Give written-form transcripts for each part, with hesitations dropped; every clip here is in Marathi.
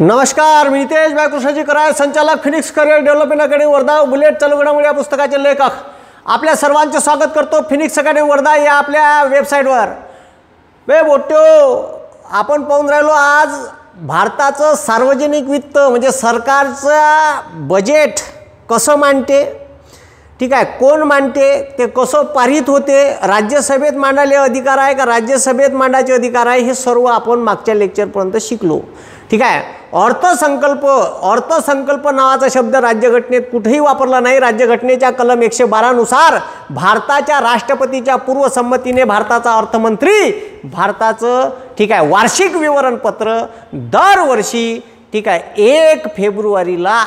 नमस्कार, मी नितेश बाळकृष्णाजी कराड, संचालक Phoenix career development academy Wardha, bullet चालू घडामोडी या पुस्तकाचे लेखक. आपल्या सर्वांचे स्वागत करतो फिनिक्स अकॅडमी वर्धा या आपल्या वेबसाईटवर. बोट्यो, आपण पाहून राहिलो आज भारताचं सार्वजनिक वित्त म्हणजे सरकारचं बजेट कसं मांडते, ठीक आहे, कोण मांडते, ते कसं पारित होते, राज्यसभेत मांडायला अधिकार आहे का राज्यसभेत मांडायचे अधिकार आहे, हे सर्व आपण मागच्या लेक्चरपर्यंत शिकलो. ठीक आहे. अर्थसंकल्प नावाचा शब्द राज्यघटनेत कुठेही वापरला नाही. राज्यघटनेच्या कलम 112 नुसार भारताच्या राष्ट्रपतीच्या पूर्वसंमतीने भारताचा अर्थमंत्री भारताचं ठीक आहे वार्षिक विवरणपत्र दरवर्षी ठीक आहे 1 फेब्रुवारीला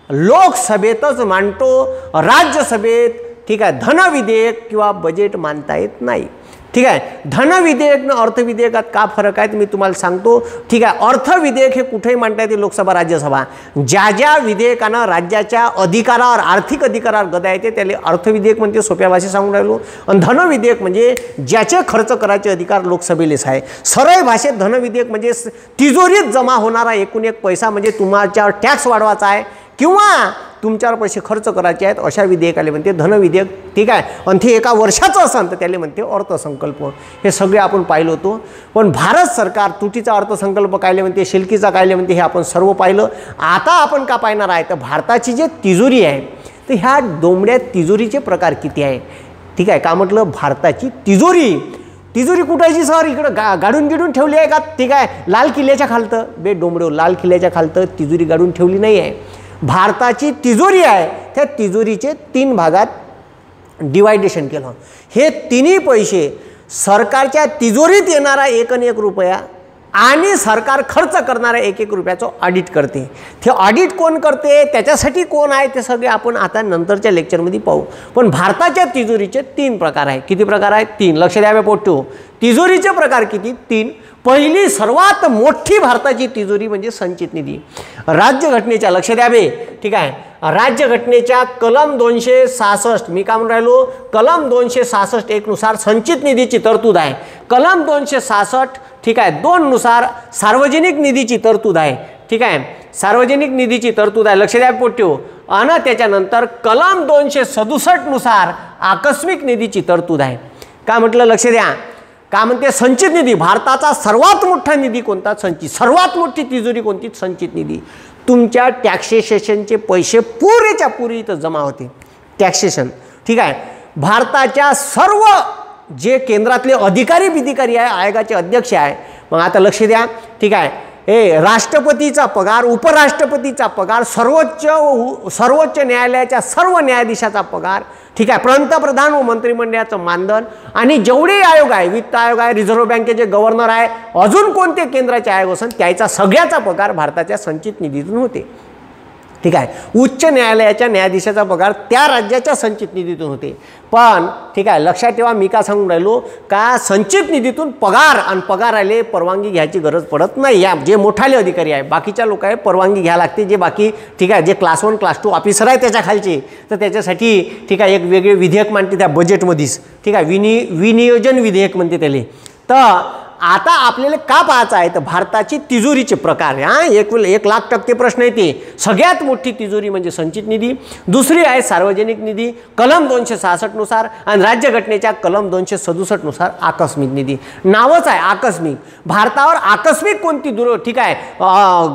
लोकसभेतच मांडतो. राज्यसभेत ठीक आहे धनविधेयक किंवा बजेट मांडता येत नाही. ठीक आहे. धनविधेयक आणि अर्थविधेयकात का फरक आहे ते मी तुम्हाला सांगतो. ठीक आहे. अर्थविधेयक हे कुठेही मांडता येते, लोकसभा राज्यसभा. ज्या ज्या विधेयकांना राज्याच्या अधिकारावर आर्थिक अधिकारावर गदा येते त्याला अर्थविधेयक म्हणजे सोप्या भाषेत सांगून राहिलो. आणि धनविधेयक म्हणजे ज्याचे खर्च करायचे अधिकार लोकसभेलेच आहे. सरळ भाषेत धनविधेयक म्हणजे तिजोरीत जमा होणारा एकूण एक पैसा म्हणजे तुमच्यावर टॅक्स वाढवायचा आहे किंवा तुमच्यावर पैसे खर्च करायचे आहेत अशा विधेयकाला म्हणते धनविधेयक. ठीक आहे. आणि ते एका वर्षाचं असेल तर त्याला म्हणते अर्थसंकल्प. हे सगळे आपण पाहिलं होतो. पण भारत सरकार तुटीचा अर्थसंकल्प कायले म्हणते, शिल्कीचा कायले म्हणते हे आपण सर्व पाहिलं. आता आपण का पाहणार आहे तर भारताची जे तिजोरी आहे तर ह्या डोंबड्या तिजोरीचे प्रकार किती आहे. ठीक आहे. का म्हटलं भारताची तिजोरी कुठायची सर इकडं गाडून गिडून ठेवली आहे का. ठीक आहे. लाल किल्ल्याच्या खालतं डोंबडो लाल किल्ल्याच्या खालतं तिजोरी गाडून ठेवली नाही आहे. भारताची तिजोरी आहे त्या तिजोरीचे 3 भागात डिवायडेशन केलं. हे तिन्ही पैसे सरकारच्या तिजोरीत येणारा 1 रुपया आणि सरकार खर्च करणाऱ्या 1 रुपयाचं ऑडिट करते. ते ऑडिट कोण करते, त्याच्यासाठी कोण आहे ते सगळे आपण आता नंतरच्या लेक्चरमध्ये पाहू. पण भारताच्या तिजोरीचे 3 प्रकार आहे. किती प्रकार आहेत? 3. लक्ष द्यावे पोट्टो. तिजोरीचे प्रकार किती? 3. पहिली सर्वात मोठी भारताची तिजोरी म्हणजे संचित निधी. राज्यघटनेच्या लक्ष द्यावे. ठीक आहे. राज्यघटनेच्या कलम 266 मी काय म्हणून राहिलो कलम 266(1) नुसार संचित निधीची तरतूद आहे. कलम 266 ठीक आहे 2 नुसार सार्वजनिक निधीची तरतूद आहे. ठीक आहे. सार्वजनिक निधीची तरतूद आहे. लक्ष द्या पोट्यो. आणि त्याच्यानंतर कलम 267 नुसार आकस्मिक निधीची तरतूद आहे. काय म्हटलं लक्ष द्या. का म्हणते संचित निधी. भारताचा सर्वात मोठा निधी कोणता? संचित. सर्वात मोठी तिजोरी कोणती? संचित निधी. तुमच्या टॅक्सेशनचे पैसे पुरेच्या पुरे इथं जमा होते. टॅक्सेशन. ठीक आहे. भारताच्या सर्व जे केंद्रातले अधिकारी बिधिकारी आहे, आयोगाचे अध्यक्ष आहे. मग आता लक्ष द्या. ठीक आहे. राष्ट्रपतीचा पगार, उपराष्ट्रपतीचा पगार, सर्वोच्च न्यायालयाच्या सर्व न्यायाधीशाचा पगार. ठीक आहे. पंतप्रधान व मंत्रिमंडळाचं मानधन आणि जेवढे आयोग आहे, वित्त आयोग आहे, रिझर्व्ह बँकेचे गव्हर्नर आहे, अजून कोणते केंद्राचे आयोग असेल त्याचा सगळ्याचा पगार भारताच्या संचित निधीतून होते. ठीक आहे. उच्च न्यायालयाच्या न्यायाधीशाचा पगार त्या राज्याच्या संचित निधीतून होते. पण ठीक आहे लक्षात ठेवा मी का सांगून राहिलो का संचित निधीतून पगार आणि पगार आले परवानगी घ्यायची गरज पडत नाही. या जे मोठाले अधिकारी आहे बाकीच्या लोक आहे परवानगी घ्यायला लागते. जे बाकी ठीक आहे जे क्लास 1 क्लास 2 ऑफिसर आहे त्याच्या खालचे तर त्याच्यासाठी ठीक आहे एक वेगळे विधेयक मांडते त्या बजेटमध्येच. ठीक आहे. विनियोजन विधेयक म्हणते त्याला. तर आता आपल्याला का पाहायचं आहे तर भारताची तिजोरीचे प्रकार. 1,00,000% प्रश्न येते. सगळ्यात मोठी तिजोरी म्हणजे संचित निधी. दुसरी आहे सार्वजनिक निधी कलम 266 नुसार आणि राज्यघटनेच्या कलम 267 नुसार आकस्मिक निधी. नावच आहे आकस्मिक. भारतावर आकस्मिक कोणती ठीक आहे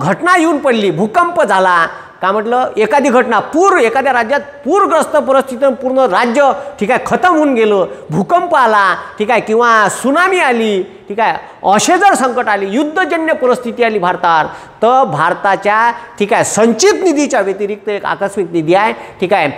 घटना येऊन पडली, भूकंप झाला का म्हटलं एखादी घटना एखाद्या राज्यात पूरग्रस्त परिस्थितीतून पूर्ण राज्य ठीक आहे खतम होऊन गेलं, भूकंप आला ठीक आहे किंवा सुनामी आली ठीक आहे असे जर संकट आली, युद्धजन्य परिस्थिती आली भारतात तर भारताच्या ठीक आहे संचित निधीच्या व्यतिरिक्त एक आकस्मिक निधी आहे. ठीक आहे.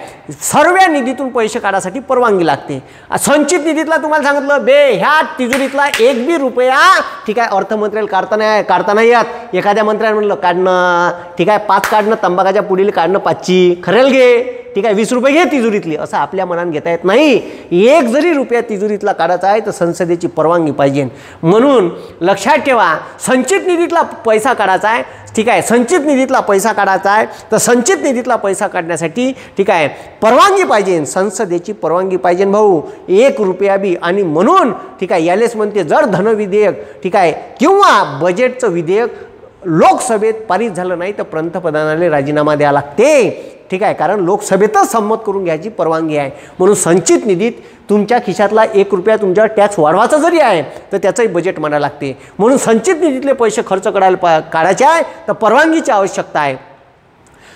सर्व निधीतून पैसे काढण्यासाठी परवानगी लागते. संचित निधीतला तुम्हाला सांगितलं ह्या तिजोरीतला 1 बी रुपया ठीक आहे अर्थमंत्र्याला काढताना येत. एखाद्या मंत्र्याने म्हणलं काढणं ठीक आहे 5 काढणं, तंबाखाच्या पुढील काढणं 5ची खरेल घे. ठीक आहे 20 रुपये घे तिजोरीतली असं आपल्या मनात घेता येत नाही. 1 जरी रुपया तिजोरीतला काढायचा आहे तर संसदेची परवानगी पाहिजे. म्हणून लक्षात ठेवा संचित निधीतला पैसा काढायचा आहे. ठीक आहे. संचित निधीतला पैसा काढायचा आहे तर संचित निधीतला पैसा काढण्यासाठी ठीक आहे परवानगी पाहिजे, संसदेची परवानगी पाहिजे भाऊ. 1 रुपया बी. आणि म्हणून ठीक आहे यालेच म्हणते जर धनविधेयक ठीक आहे किंवा बजेटचं विधेयक लोकसभेत पारित झालं नाही तर पंतप्रधानाला राजीनामा द्यावा लागते, ठीक आहे, कारण लोकसभेतच संमत करून घ्यायची परवानगी आहे. म्हणून संचित निधीत तुमच्या खिशातला 1 रुपया तुमच्यावर टॅक्स वाढवायचा जरी आहे तर त्याचंही बजेट मांडावं लागते. म्हणून संचित निधीतले पैसे खर्च काढायचे आहे तर परवानगीची आवश्यकता आहे.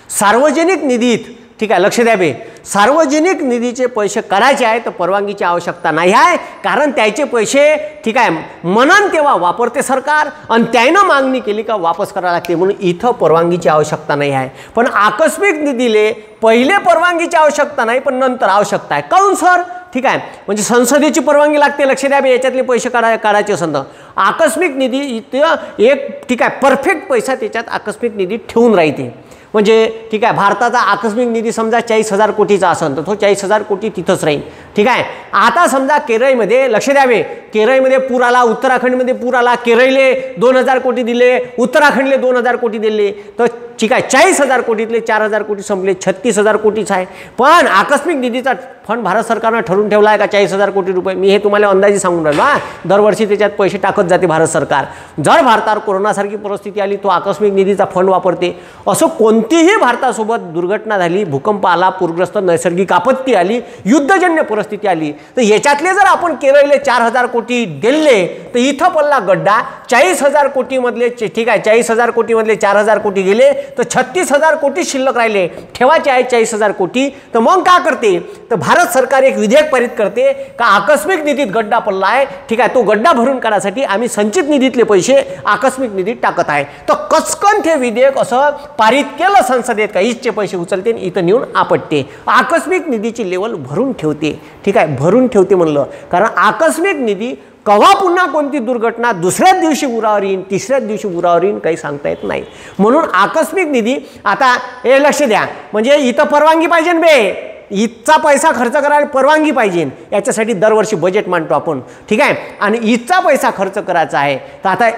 सार्वजनिक निधीत, ठीक आहे, लक्ष द्या बे, सार्वजनिक निधीचे पैसे काढायचे आहे तर परवानगीची आवश्यकता नाही आहे, कारण त्याचे पैसे, ठीक आहे, मनन तेव्हा वापरते सरकार आणि त्यानं मागणी केली का वापस करावं लागते. म्हणून इथं परवानगीची आवश्यकता नाही आहे. पण आकस्मिक निधीले पहिले परवानगीची आवश्यकता नाही पण नंतर आवश्यकता आहे. काऊन सर? ठीक आहे, म्हणजे संसदेची परवानगी लागते. लक्ष द्या बे, याच्यातले पैसे काढायचे असेल तर आकस्मिक निधी इथं एक, ठीक आहे, परफेक्ट पैसा त्याच्यात आकस्मिक निधी ठेवून राहते. म्हणजे ठीक आहे, भारताचा आकस्मिक निधी समजा 40,000 कोटीचा असेल तर तो 40,000 कोटी तिथंच राहील. ठीक आहे, आता समजा केरळमध्ये, लक्ष द्यावे, केरळमध्ये पूर आला, उत्तराखंडमध्ये पूर आला, केरळले 2,000 कोटी दिले, उत्तराखंडले 2,000 कोटी दिले, तर ठीक आहे 40,000 कोटीतले 4,000 कोटी संपले, 36,000 कोटीच आहे. पण आकस्मिक निधीचा फंड भारत सरकारनं ठरवून ठेवला आहे का 40,000 कोटी रुपये. मी हे तुम्हाला अंदाजे सांगून राहिलो. दरवर्षी त्याच्यात पैसे टाकत जाते भारत सरकार. जर भारतावर कोरोनासारखी परिस्थिती आली तो आकस्मिक निधीचा फंड वापरते. असं कोणतीही भारतासोबत दुर्घटना झाली, भूकंप आला, पूरग्रस्त नैसर्गिक आपत्ती आली, युद्धजन्य परिस्थिती आली, तर याच्यातले जर आपण केरळले 4,000 कोटी दिले तर इथं पडला गड्डा. 40,000 कोटीमधले, ठीक आहे, 40,000 कोटीमधले 4,000 कोटी गेले तर 36,000 कोटी शिल्लक राहिले. ठेवायचे आहे 40,000 कोटी. तर मग काय करते, तर भारत सरकार एक विधेयक पारित करते का आकस्मिक निधीत गड्डा पडला आहे, ठीक आहे, तो गड्डा भरून काढण्यासाठी आम्ही संचित निधीतले पैसे आकस्मिक निधीत टाकत आहे. तर कचकन ते विधेयक असं पारित केलं संसदेत का हीचचे पैसे उचलते इथं नेऊन आपटते. आकस्मिक निधीची लेवल भरून ठेवते. ठीक आहे, भरून ठेवते म्हणलं कारण आकस्मिक निधी कवा पुन्हा कोणती दुर्घटना दुसऱ्याच दिवशी उरावर येईन, तिसऱ्याच दिवशी उरावर येईन, काही सांगता येत नाही. म्हणून आकस्मिक निधी, आता हे लक्ष द्या, म्हणजे इथं परवानगी पाहिजे बे, इथचा पैसा खर्च करायला परवानगी पाहिजे. याच्यासाठी दरवर्षी बजेट मांडतो आपण. ठीक आहे, आणि इथचा पैसा खर्च करायचा आहे तर आता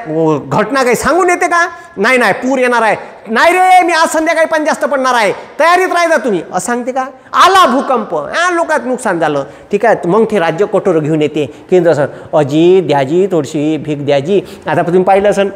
घटना काही सांगून येते का? नाही नाही, पूर येणार आहे, नाही रे मी आज संध्याकाळी पण जास्त पडणार आहे, तयारीत राहायचा तुम्ही, असं सांगते का? आला भूकंप, लोकात नुकसान झालं, ठीक आहे, मग ते राज्य कटोर घेऊन येते केंद्र सर, अजी द्याजी थोडीशी भीक द्याजी. आता तुम्ही पाहिलं असेल,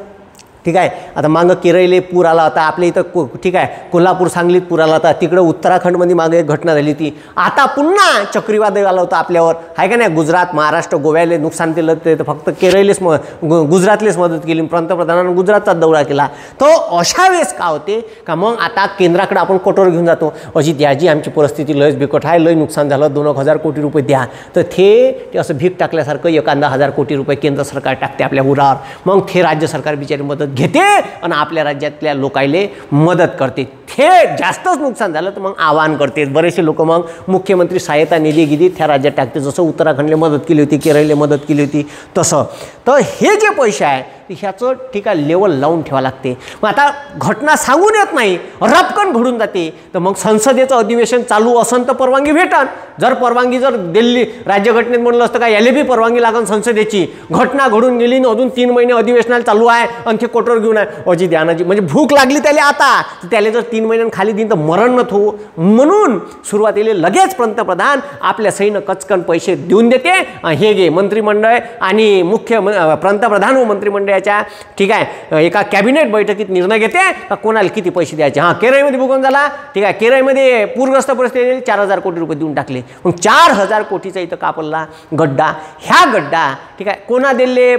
ठीक आहे, आता मागं केरळले पूर आला होता, आपल्या इथं ठीक आहे कोल्हापूर सांगलीत पूर आला होता, तिकडं उत्तराखंडमध्ये मागे एक घटना झाली होती. आता पुन्हा चक्रीवादळ आलं होतं आपल्यावर, आहे का नाही? गुजरात, महाराष्ट्र, गोव्याला नुकसान दिलं ते फक्त केरळलेच गुजरातलेच मदत केली, पंतप्रधानानं गुजरातचा दौरा केला. तो अशा वेळेस का होते का मग आता केंद्राकडे आपण कटोर घेऊन जातो, अजी द्याजी आमची परिस्थिती लयच बिकट आहे, लय नुकसान झालं, 2,000 कोटी रुपये द्या. तर ते असं भीक टाकल्यासारखं 1,000 कोटी रुपये केंद्र सरकार टाकते आपल्या उरावर. मग ते राज्य सरकार बिचारी मदत घेते आणि आपल्या राज्यातल्या लोकायले मदत करते. हे जास्तच नुकसान झालं तर मग आवाहन करते. बरेचसे लोक मग मुख्यमंत्री सहायता निधी गिधी त्या राज्यात टाकते, जसं उत्तराखंडला मदत केली होती, केरळला मदत केली होती तसं. तर हे जे पैसे आहे ह्याचं ठीक आहे लेवल लावून ठेवा लागते. मग आता घटना सांगून येत नाही, रपकन घडून जाते, तर मग संसदेचं अधिवेशन चालू असन तर परवानगी भेटन. जर परवानगी जर दिल्ली राज्यघटनेत म्हणलं असतं का याला बी परवानगी लागन संसदेची, घटना घडून गेली न अजून 3 महिने अधिवेशनाला चालू आहे आणि ते कटोर घेऊन आहे, अजी द्यानाजी, म्हणजे भूक लागली त्याला आता, त्याला जर 3 महिन्यां खाली दिन तर मरण न हो. म्हणून सुरुवातीला लगेच पंतप्रधान आपल्या सैन्य कचकन पैसे देऊन देते. हे घे मंत्रिमंडळ आणि मुख्य पंतप्रधान व मंत्रिमंडळाच्या ठीक आहे एका कॅबिनेट बैठकीत निर्णय घेते का कोणाला किती पैसे द्यायचे. हां, केरळमध्ये भूकंप झाला, ठीक आहे, केरळमध्ये पूरग्रस्त परिस्थिती 4,000 कोटी रुपये देऊन टाकले. मग 4,000 कोटीचा इथं कापडला गड्डा. ह्या गड्डा ठीक आहे कोणा दिले?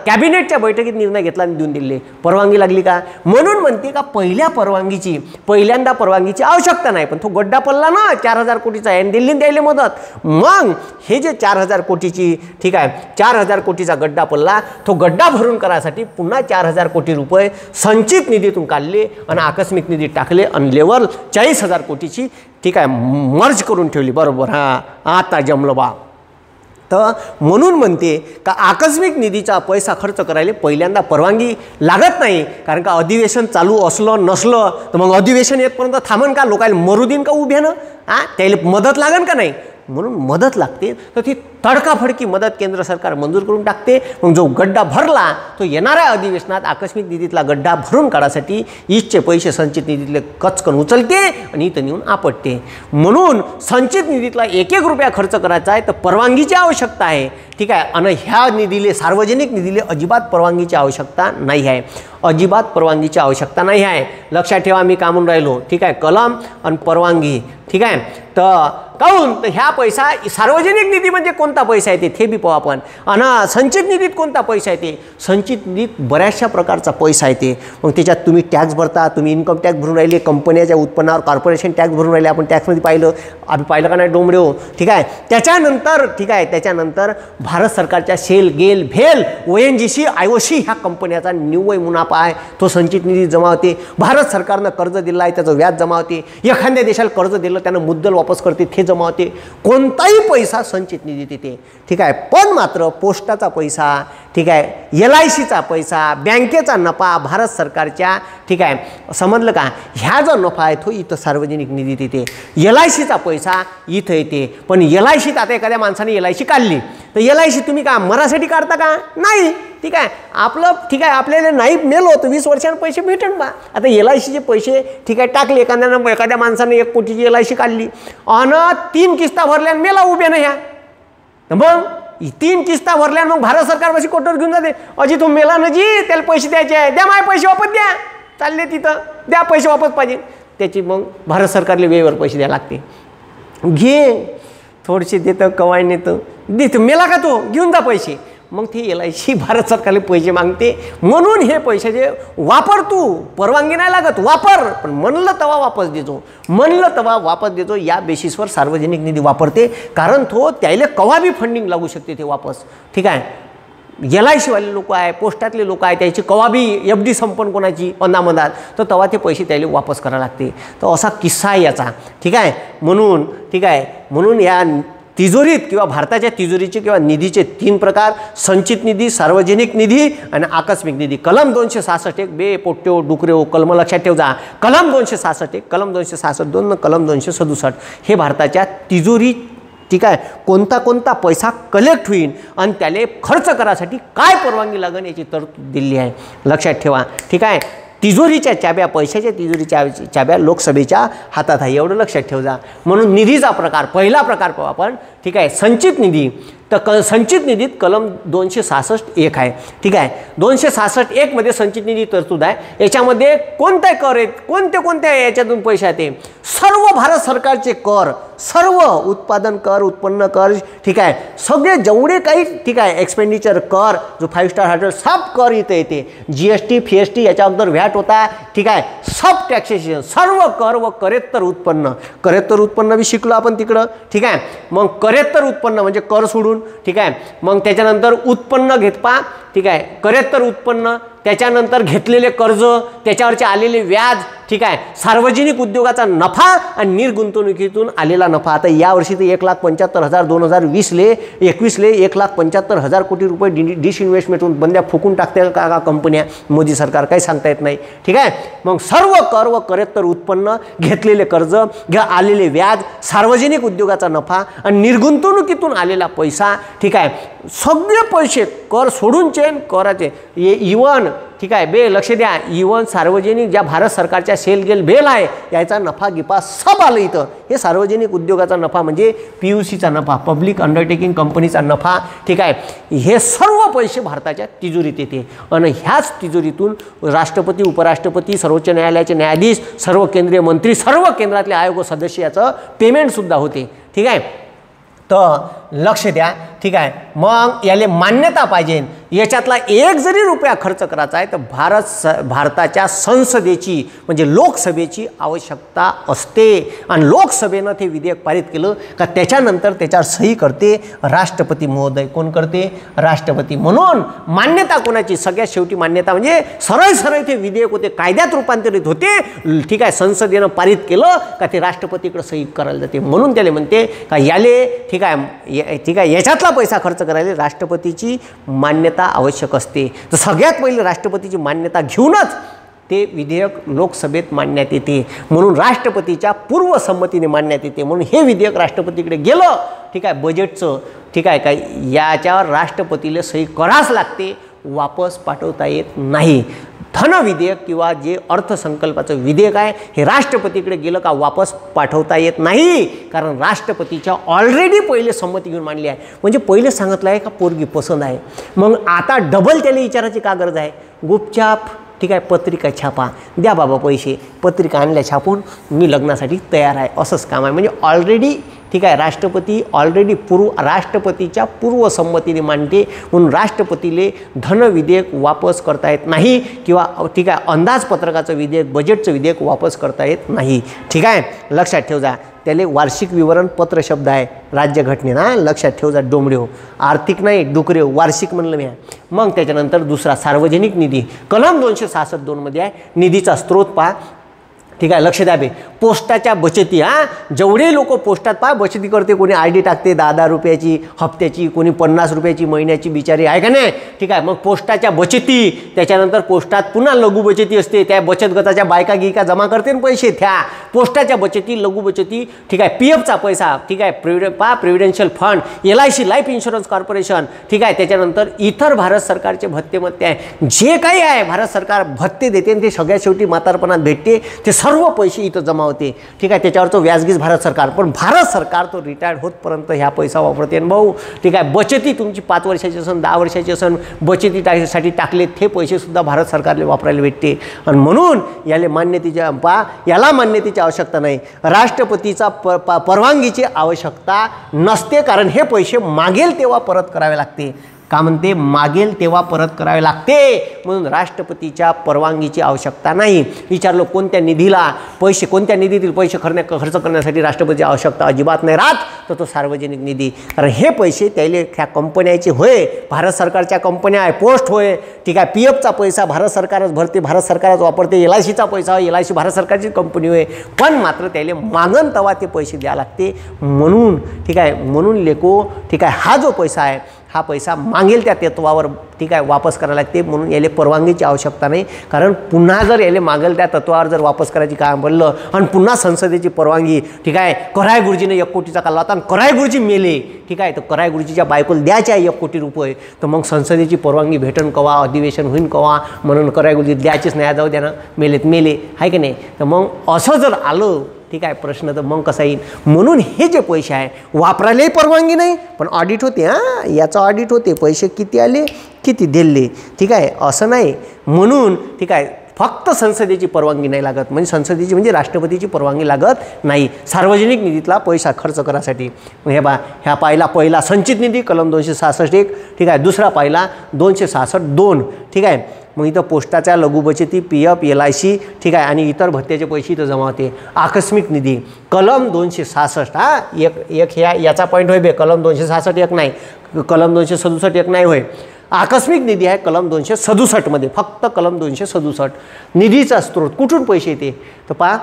कॅबिनेटच्या बैठकीत निर्णय घेतला आणि देऊन दिले. परवानगी लागली का? म्हणून म्हणते का पहिल्यांदा परवानगीची आवश्यकता नाही, पण तो गड्डा पडला ना 4,000 कोटीचा आहे, दिल्लीने द्यायला मदत. मग हे जे 4,000 कोटीची ठीक आहे 4,000 कोटीचा गड्डा पडला, तो गड्डा भरून करायसाठी पुन्हा 4,000 कोटी रुपये संचित निधीतून काढले आणि आकस्मिक निधीत टाकले आणि लेवल 40,000 कोटीची ठीक आहे मर्ज करून ठेवली. बरोबर, हां, आता जमलं बा. तर म्हणून म्हणते का आकस्मिक निधीचा पैसा खर्च करायला पहिल्यांदा परवानगी लागत नाही, कारण का अधिवेशन चालू असलं नसलं तर मग अधिवेशन येतपर्यंत थांबन का? लोकांना मरू देईन का उभ्यानं? त्याला मदत लागन का नाही? म्हणून मदत लागते, तर ती तडकाफडकी मदत केंद्र सरकार मंजूर करून टाकते. मग जो गड्डा भरला तो येणाऱ्या अधिवेशनात आकस्मिक निधीतला गड्डा भरून काढासाठी ईजचे पैसे संचित निधीतले कचकन उचलते आणि इथं नेऊन आपटते. म्हणून संचित निधीतला 1-1 रुपया खर्च करायचा आहे तर परवानगीची आवश्यकता आहे. ठीक आहे. आणि ह्या निधीले, सार्वजनिक निधीले अजिबात परवानगीची आवश्यकता नाही आहे. अजिबात परवानगीची आवश्यकता नाही आहे. लक्षात ठेवा मी का म्हणून राहिलो. ठीक आहे. कलम आणि परवानगी. ठीक आहे. तर काहून तर ह्या पैसा सार्वजनिक निधी म्हणजे कोणता पैसा येते ते बी पाहू आपण. आणि संचित निधीत कोणता पैसा येते. संचित निधीत बऱ्याचशा प्रकारचा पैसा येते. मग त्याच्यात तुम्ही टॅक्स भरता, तुम्ही इन्कम टॅक्स भरून राहिले, कंपन्याच्या उत्पन्नावर कॉर्पोरेशन टॅक्स भरून राहिले. आपण टॅक्समध्ये पाहिलं, आम्ही पाहिलं का नाही डोंबडे हो. ठीक आहे. त्याच्यानंतर ठीक आहे, त्याच्यानंतर भारत सरकारच्या सेल, गेल, भेल, ONGC, IOC ह्या कंपन्याचा निव्वळ मुनाफा आहे तो संचित निधी जमा होते. भारत सरकारनं कर्ज दिलं आहे त्याचं व्याज जमा होते. एखाद्या देशाला कर्ज दिलं त्यानं मुद्दल वापस करते ते जमा होते. कोणताही पैसा संचित निधीत येते. ठीक आहे. पण मात्र पोस्टाचा पैसा, ठीक आहे, LICचा पैसा, बँकेचा नफा भारत सरकारच्या, ठीक आहे, समजलं का, ह्या जो नफा आहे तो इथं सार्वजनिक निधीत येते. LICचा पैसा इथं येते. पण LICत आता एखाद्या माणसाने LIC काढली तर LIC तुम्ही का मरासाठी काढता का. नाही. ठीक आहे. आपलं ठीक आहे, आपल्याला नाही मेलो तर 20 वर्षांनी पैसे भेटन बा. आता LICचे पैसे ठीक आहे टाकले, एखाद्या माणसाने 1 कोटीची LIC काढली आणि 3 किस्ता भरल्या मेला उभ्या नाही ह्या. मग 3 किस्ता भरल्या मग भारत सरकार पैसे कोटर घेऊन जाते. अजी तो मेला ना जी, त्याला पैसे द्यायचे आहे, द्या माझे पैसे वापस द्या. चालले तिथं द्या पैसे वापस पाहिजे. त्याची मग भारत सरकारला वेळेवर पैसे द्यायला लागते. घे थोडेसे देतं, कवाय नेतं, देतं, मेला का तो घेऊन जा पैसे. मग ते LIC भारत सरकारला पैसे मागते. म्हणून हे पैशाचे वापर तू, परवानगी नाही लागत, वापर. पण म्हणलं तेव्हा वापस देतो, म्हणलं तेव्हा वापस देतो. या बेसिसवर सार्वजनिक निधी वापरते. कारण तो त्याला कवा बी फंडिंग लागू शकते ते वापस. ठीक आहे. LIC वाले लोक आहे, पोस्टातले लोक आहे, त्याची कवा बी FD संपन्न कोणाची अंदामंदात तर तेव्हा ते पैसे त्याला वापस करायला लागते. तर असा किस्सा आहे याचा. ठीक आहे. म्हणून ठीक आहे, म्हणून या तिजोरीत किंवा भारताच्या तिजोरीचे किंवा निधीचे 3 प्रकार: संचित निधी, सार्वजनिक निधी आणि आकस्मिक निधी. कलम 266 बे पोट्यो डुकरे कलम लक्षात ठेव जा. कलम 266, कलम 266 2, कलम 267 हे भारताच्या तिजोरी. ठीक आहे. कोणता कोणता पैसा कलेक्ट होईल आणि त्याला खर्च करासाठी काय परवानगी लागेल याची तरतूद दिली आहे. लक्षात ठेवा. ठीक आहे. तिजोरीच्या चाब्या, पैशाच्या तिजोरीच्या चाब्या लोकसभेच्या हातात आहे, एवढं लक्षात ठेव जा. म्हणून निधीचा प्रकार, पहिला प्रकार पाहू आपण. ठीक आहे. संचित निधी. तर संचित निधीत कलम 266(1) आहे. ठीक आहे. 266(1) मध्ये संचित निधी तरतूद आहे. याच्यामध्ये कोणते कर आहेत, कोणत्या याच्यातून पैसे येते. सर्व भारत सरकारचे कर, सर्व उत्पादन कर, उत्पन्न कर, ठीक आहे, सगळे जेवढे काही ठीक आहे एक्सपेंडिचर कर, जो 5 स्टार हॉटेल सब कर इथं येते. GST, FST याच्या अगोदर व्हॅट होता. ठीक आहे. सब टॅक्सेशन, सर्व कर व करेत्तर उत्पन्न. करेत्तर उत्पन्न बी शिकलो आपण तिकडं. ठीक आहे. मग करेत्तर उत्पन्न म्हणजे कर सोडून. ठीक आहे. मग त्याच्यानंतर उत्पन्न घेतपा. ठीक आहे. करेत्तर उत्पन्न, त्याच्यानंतर घेतलेले कर्ज, त्याच्यावरचे आलेले व्याज. ठीक आहे. सार्वजनिक उद्योगाचा नफा आणि निर्गुंतवणुकीतून आलेला नफा. आता यावर्षी तर 1,75,000 2020ले 21ले 1,75,000 कोटी रुपये डिसइन्व्हेस्टमेंटून बंद्या फुकून टाकते का कंपन्या, मोदी सरकार, काही सांगता येत नाही. ठीक आहे. मग सर्व कर व करेत्तर उत्पन्न, घेतलेले कर्ज, आलेले व्याज, सार्वजनिक उद्योगाचा नफा आणि निर्गुंतवणुकीतून आलेला पैसा. ठीक आहे. सगळे पैसे कर सोडून चेन कराचे इवन. ठीक आहे. बे लक्ष द्या, इवन सार्वजनिक ज्या भारत सरकारच्या सेल गेल भेल आहे याचा नफा गिपा सब आलं इथं. हे सार्वजनिक उद्योगाचा नफा म्हणजे PUCचा नफा, पब्लिक अंडरटेकिंग कंपनीचा नफा. ठीक आहे. हे सर्व पैसे भारताच्या तिजोरीत येते आणि ह्याच तिजोरीतून राष्ट्रपती, उपराष्ट्रपती, सर्वोच्च न्यायालयाचे न्यायाधीश, सर्व केंद्रीय मंत्री, सर्व केंद्रातले आयोग सदस्य याचं पेमेंटसुद्धा होते. ठीक आहे. तर लक्ष द्या. ठीक आहे. मग याले मान्यता पाहिजे. याच्यातला 1 जरी रुपया खर्च करायचा आहे तर भारताच्या संसदेची म्हणजे लोकसभेची आवश्यकता असते. आणि लोकसभेनं ते विधेयक पारित केलं का त्याच्यानंतर त्याच्यावर सही करते राष्ट्रपती महोदय. कोण करते? राष्ट्रपती. म्हणून मान्यता कोणाची? सगळ्यात शेवटी मान्यता म्हणजे सरळ ते विधेयक होते, कायद्यात रूपांतरित होते. ठीक आहे. संसदेनं पारित केलं का ते राष्ट्रपतीकडे सही करायला जाते. म्हणून त्याला म्हणते का याले ठीक आहे याच्यातला पैसा खर्च करायला राष्ट्रपतीची मान्यता आवश्यक असते. तर सगळ्यात पहिले राष्ट्रपतीची मान्यता घेऊनच ते विधेयक लोकसभेत मांडण्यात येते, म्हणून राष्ट्रपतीच्या पूर्वसंमतीने मांडण्यात येते, म्हणून हे विधेयक राष्ट्रपतीकडे गेलं, ठीक आहे, बजेटचं, ठीक आहे, काय याच्यावर राष्ट्रपतीला सही करावंच लागते, वापस पाठवता येत नाही. धन विधेयक किंवा जे अर्थसंकल्पाचं विधेयक आहे हे राष्ट्रपतीकडे गेलं का वापस पाठवता येत नाही, कारण राष्ट्रपतीच्या ऑलरेडी पहिले संमती घेऊन मांडली आहे. म्हणजे पहिले सांगितलं आहे का पोरगी पसंत आहे, मग आता डबल त्याला विचारायची का गरज आहे. गुपचाप, ठीक आहे, पत्रिका छापा, द्या बाबा पैसे, पत्रिका आणल्या छापून, मी लग्नासाठी तयार आहे, असंच काम आहे. म्हणजे ऑलरेडी, ठीक आहे, राष्ट्रपती ऑलरेडी राष्ट्रपतीच्या पूर्वसंमतीने मांडते, म्हणून राष्ट्रपतीले धन विधेयक वापस करता येत नाही किंवा ठीक आहे अंदाजपत्रकाचं विधेयक, बजेटचं विधेयक वापस करता येत नाही. ठीक आहे, लक्षात ठेव जा. त्याले वार्षिक विवरण पत्र शब्द आहे राज्यघटनेना, लक्षात ठेव जा. डोंबडे हो, आर्थिक नाही डुकरे हो, वार्षिक म्हणलं मी. मग त्याच्यानंतर दुसरा सार्वजनिक निधी, कलम 266(2) मध्ये आहे. निधीचा स्रोत पहा, ठीक आहे, लक्ष द्या बे. पोस्टाच्या बचती, जेवढे लोक पोस्टात बचती करते, कोणी ID टाकते 10 रुपयाची हप्त्याची, कोणी 50 रुपयाची महिन्याची, बिचारी आहे का नाही. ठीक आहे, मग पोस्टाच्या बचती, त्याच्यानंतर पोस्टात पुन्हा लघु बचती असते, त्या बचत गटाच्या बायका गियका जमा करते ना पैसे, त्या पोस्टाच्या बचती, लघु बचती, ठीक आहे, PF चा पैसा, ठीक आहे, provident fund, LIC life insurance corporation, ठीक आहे, त्याच्यानंतर इतर भारत सरकारचे भत्ते मत्ते आहे, जे काही आहे भारत सरकार भत्ते देते ते सगळ्यात शेवटी म्हातारपणात भेटते, ते सर्व पैसे इथं जमा होते. ठीक आहे, त्याच्यावरचं व्याजगीज भारत सरकार, पण भारत सरकार तो रिटायर्ड होतपर्यंत ह्या पैसा वापरते भाऊ. ठीक आहे, बचती तुमची 5 वर्षाची असन, 10 वर्षाची असन, बचतीसाठी टाकले ते पैसे सुद्धा भारत सरकारला वापरायला भेटते. आणि म्हणून याला मान्यतेची आवश्यकता नाही, राष्ट्रपतीचा परवानगीची आवश्यकता नसते, कारण हे पैसे मागेल तेव्हा परत करावे लागते. का म्हणते, मागेल तेव्हा परत करावे लागते, म्हणून राष्ट्रपतीच्या परवानगीची आवश्यकता नाही. विचारलो कोणत्या निधीला पैसे, कोणत्या निधीतील पैसे खर्च करण्यासाठी राष्ट्रपतीची आवश्यकता अजिबात नाही राहत, तर तो सार्वजनिक निधी. कारण हे पैसे त्याला त्या कंपन्याचे होय, भारत सरकारच्या कंपन्या आहे, पोस्ट होय, ठीक आहे, PF चा पैसा भारत सरकारच भरते, भारत सरकारच वापरते, LIC चा पैसा होय, LIC भारत सरकारची कंपनी होय, पण मात्र त्याला मागन तेव्हा ते पैसे द्यावे लागते. म्हणून ठीक आहे, म्हणून लेको, ठीक आहे, हा जो पैसा आहे हा पैसा मागेल त्या तत्वावर, ठीक आहे, वापस करायला लागते, म्हणून याला परवानगीची आवश्यकता नाही. कारण पुन्हा जर याला मागेल त्या तत्वावर जर वापस करायची काम पडलं आणि पुन्हा संसदेची परवानगी, ठीक आहे, कराय गुरुजीने 1 कोटीचा काढला होता आणि कराय गुरुजी मेले, ठीक आहे, तर कराय गुरुजीच्या बायकोला द्यायचे आहे 1 कोटी रुपये, तर मग संसदेची परवानगी भेटन कवा, अधिवेशन होईन कवा, म्हणून कराय गुरुजी द्यायचीच नाही, जाऊ द्या ना, मेले आहे की नाही. तर मग असं जर आलं, ठीक आहे, प्रश्न तर मग कसा येईल. म्हणून हे जे पैसे आहे वापरायलाही परवानगी नाही, पण ऑडिट होते, याचं ऑडिट होते, पैसे किती आले किती दिले, ठीक आहे, असं नाही. म्हणून ठीक आहे, फक्त संसदेची परवानगी नाही लागत, म्हणजे संसदेची म्हणजे राष्ट्रपतीची परवानगी लागत नाही सार्वजनिक निधीतला पैसा खर्च करायसाठी. हे ह्या पहिला संचित निधी कलम 266(1), ठीक आहे, दुसरा पाहिला 266(2), ठीक आहे. मग इथं पोस्टाच्या लघु बचती, PF, LIC, ठीक आहे, आणि इतर भत्त्याचे पैसे इथं जमा होते. आकस्मिक निधी कलम 266, एक याचा पॉईंट होय बे, कलम 266(1) नाही, कलम 267(1) नाही होय. आकस्मिक निधी आहे कलम 267 मध्ये, फक्त कलम 267. निधीचा स्रोत कुठून पैसे येते, तर पहा,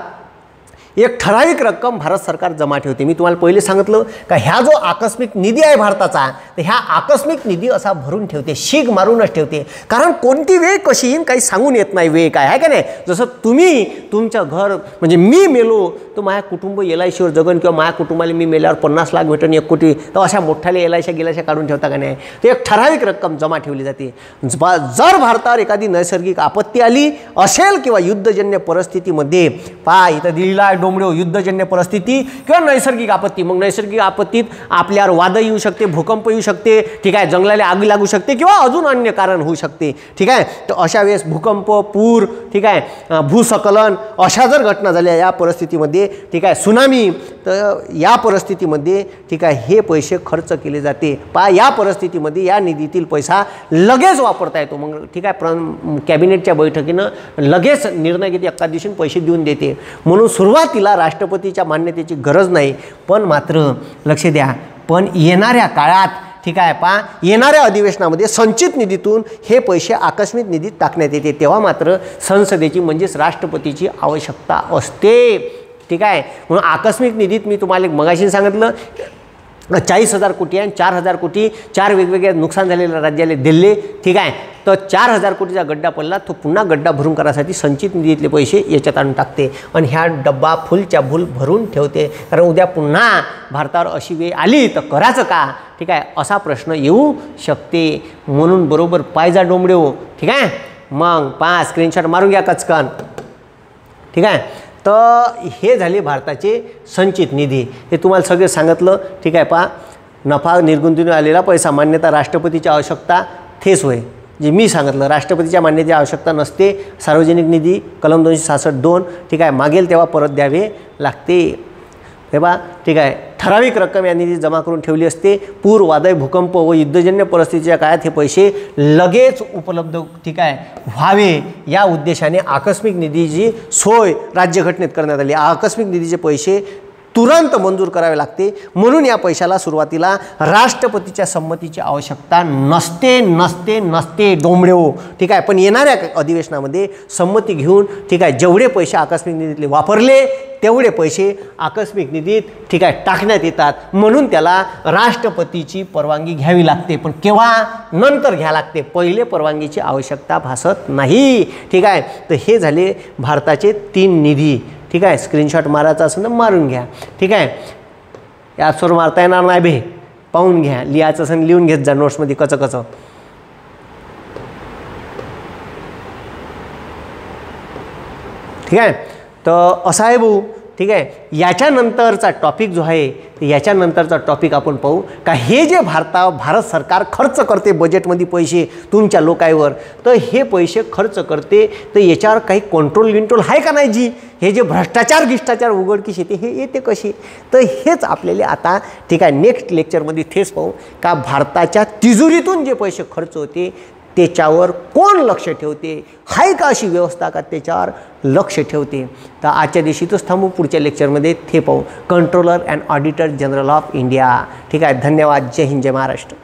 एक ठराविक रक्कम भारत सरकार जमा ठेवते. मी तुम्हाला पहिले सांगितलं का ह्या जो आकस्मिक निधी आहे भारताचा, तर ह्या आकस्मिक निधी असा भरून ठेवते, शीग मारूनच ठेवते, कारण कोणती वेळ कशी येईन काही सांगून येत नाही, वेळ काय आहे का नाही. जसं तुम्ही तुमचं घर, म्हणजे मी मेलो तर माझ्या कुटुंब LIC वर जगन, किंवा माझ्या कुटुंबाला मी मेल्यावर 50 लाख भेटन, 1 कोटी, तर अशा मोठ्याला LIC काढून ठेवता का नाही. तर एक ठराविक रक्कम जमा ठेवली जाते. जर भारतावर एखादी नैसर्गिक आपत्ती आली असेल किंवा युद्धजन्य परिस्थितीमध्ये, पहा इथं दिलेला डोंबडे, युद्धजन्य परिस्थिती किंवा नैसर्गिक आपत्ती, मग नैसर्गिक आपत्तीत आपल्यावर वादळ येऊ शकते, भूकंप येऊ शकते, ठीक आहे, जंगलाला आग लागू शकते किंवा अजून अन्य कारण होऊ शकते, ठीक आहे. तर अशा वेळेस भूकंप, पूर, ठीक आहे, भूस्खलन अशा जर घटना झाल्या या परिस्थितीमध्ये, ठीक आहे, सुनामी, तर या परिस्थितीमध्ये, ठीक आहे, हे पैसे खर्च केले जाते. पहा या परिस्थितीमध्ये या निधीतील पैसा लगेच वापरता येतो. मग ठीक आहे, कॅबिनेटच्या बैठकीनं लगेच निर्णय घेते, एका दिवशी पैसे देऊन देते. म्हणून सुरुवातीला राष्ट्रपतीच्या मान्यतेची गरज नाही, पण मात्र लक्ष द्या, पण येणाऱ्या काळात, ठीक आहे, पहा येणाऱ्या अधिवेशनामध्ये संचित निधीतून हे पैसे आकस्मिक निधीत टाकण्यात येते, तेव्हा मात्र संसदेची म्हणजेच राष्ट्रपतीची आवश्यकता असते. ठीक आहे, म्हणून आकस्मिक निधीत मी तुम्हाला मगाशी सांगितलं 40,000 कोटी आणि 4,000 कोटी 4 वेगवेगळ्या नुकसान झालेल्या राज्याला दिले, ठीक आहे. तर 4,000 कोटीचा गड्डा पडला, तो पुन्हा गड्डा भरून करायसाठी संचित निधीतले पैसे याच्यात आणून टाकते आणि ह्या डब्बा फुलच्या फुल भरून ठेवते. कारण उद्या पुन्हा भारतावर अशी वेळ आली तर करायचं का, ठीक आहे, असा प्रश्न येऊ शकते. म्हणून बरोबर पायजा डोंबडे हो, ठीक आहे. मग स्क्रीनशॉट मारून घ्या कचकन, ठीक आहे. तर हे झाले भारताचे संचित निधी, हे तुम्हाला सगळे सांगितलं, ठीक आहे. नफा निर्गुंतवणूक आलेला पैसा, मान्यता राष्ट्रपतीची आवश्यकता थेस होय, जे मी सांगितलं राष्ट्रपतीच्या मान्यतेची आवश्यकता नसते. सार्वजनिक निधी कलम 266(2), ठीक आहे, मागेल तेव्हा परत द्यावे लागते. हे ठीक आहे. ठराविक रक्कम या निधी जमा करून ठेवली असते. पूर, वादळ, भूकंप व युद्धजन्य परिस्थितीच्या काळात हे पैसे लगेच उपलब्ध, ठीक आहे, व्हावे या उद्देशाने आकस्मिक निधीची सोय राज्यघटनेत करण्यात आली. आकस्मिक निधीचे पैसे तुरंत मंजूर करावे लागते. म्हणून या पैशाला सुरुवातीला राष्ट्रपतीच्या संमतीची आवश्यकता नसते डोंबडे हो, ठीक आहे. पण येणाऱ्या अधिवेशनामध्ये संमती घेऊन, ठीक आहे, जेवढे पैसे आकस्मिक निधीतले वापरले तेवढे पैसे आकस्मिक निधीत, ठीक आहे, टाकण्यात येतात. म्हणून त्याला राष्ट्रपतीची परवानगी घ्यावी लागते. पण केव्हा, नंतर घ्यावी लागते, पहिले परवानगीची आवश्यकता भासत नाही, ठीक आहे. तर हे झाले भारताचे 3 निधी, ठीक आहे. स्क्रीनशॉट मारायचा असेल तर मारून घ्या, ठीक आहे. याचवर मारता येणार नाही बे, पाहून घ्या, लिहायचं असेल लिहून घेत जा नोट्समध्ये कसं, ठीक आहे. तर असं आहे भाऊ, ठीक आहे. याच्यानंतरचा टॉपिक जो आहे, याच्यानंतरचा टॉपिक आपण पाहू का हे जे भारत सरकार खर्च करते बजेटमध्ये पैसे तुमच्या लोकांवर, तर हे पैसे खर्च करते, तर याच्यावर काही कंट्रोल आहे का नाही जी, हे जे भ्रष्टाचार उघडकीस येते, हे येते कशी, तर हेच आपल्याला आता, ठीक आहे, नेक्स्ट लेक्चरमध्ये थेच पाहू का भारताच्या तिजोरीतून जे पैसे खर्च होते त्याच्यावर कोण लक्ष ठेवते, आहे का अशी व्यवस्था का त्याच्यावर लक्ष ठेवते. तर आजच्या दिवशी तोच थांबू, पुढच्या लेक्चरमध्ये ते पाहू controller and auditor general of India, ठीक आहे. धन्यवाद. जय हिंद, जय महाराष्ट्र.